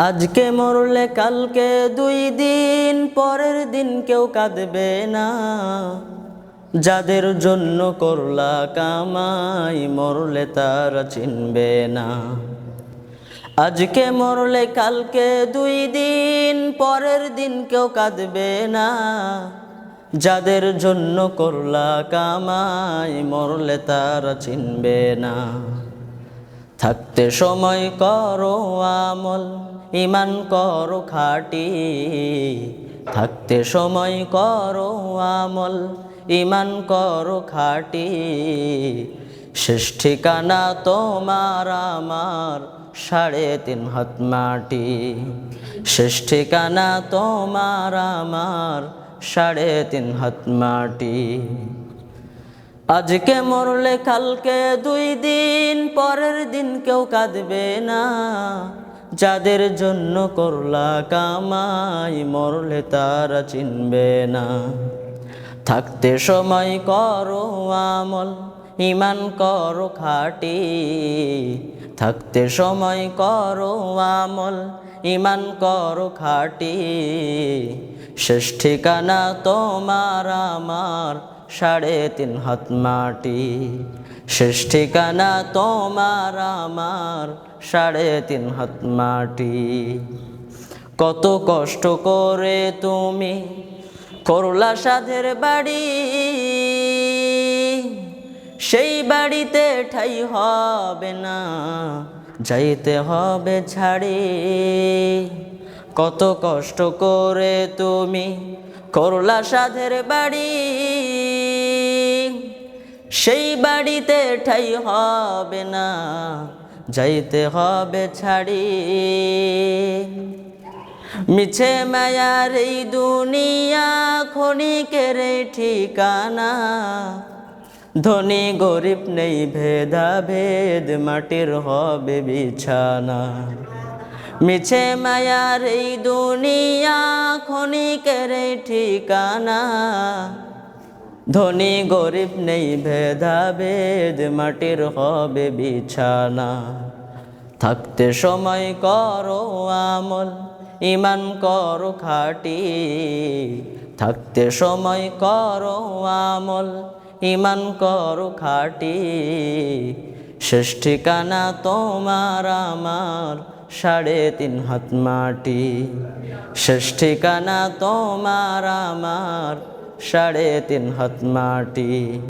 আজকে মরলে কালকে 2 দিন, পরের দিন কেউ কাঁদবে না। যাদের জন্য করলা কামাই, মরলে তারা চিনবে না। আজকে মরলে কালকে 2 দিন, পরের দিন কেউ কাঁদবে না। যাদের জন্য করলা কামাই, মরলে তারা চিনবে না। থাকতে সময় করো আমল, ঈমান করো খাঁটি। থাকতে সময় করো আমল, ঈমান করো খাঁটি। শেষ ঠিকানা তোমার আমার 3.5 হাত মাটি। শেষ ঠিকানা তোমার আমার 3.5 হাত মাটি। আজকে মরলে কালকে 2 দিন, পরের দিন কেউ কাঁদবে না। যাদের জন্য করলা কামাই, মরলে তারা চিনবে না। থাকতে সময় করো আমল, ঈমান করো খাঁটি। থাকতে সময় করো আমল, ঈমান করো খাঁটি। শেষ ঠিকানা তোমার আমার 3.5 হাত মাটি। শেষ ঠিকানা তোমার আমার 3.5 হাত মাটি। কত কষ্ট করে তুমি করলা সাধের বাড়ি, সেই বাড়িতে ঠাই হবে না, যাইতে হবে ছাড়ি। কত কষ্ট করে তুমি করলা সাধের বাড়ি, সেই বাড়িতে ঠাই হবে না, যাইতে হবে ছাড়ি। মিছে মায়ার এই দুনিয়া, ক্ষণিকের ঠিকানা। ধনী গরিব নেই ভেদাভেদ, মাটির হবে বিছানা। মিছে মায়ার এই দুনিয়া, ক্ষণিকের ঠিকানা। ধনী গরিব নেই ভেদাভেদ, মাটির হবে বিছানা। থাকতে সময় করো আমল, ঈমান করো খাঁটি। থাকতে সময় করো আমল, ঈমান করো খাঁটি। শেষ ঠিকানা তোমার আমার 3.5 হাত মাটি। শেষ ঠিকানা তোমার আমার 3.5 হাত মাটি।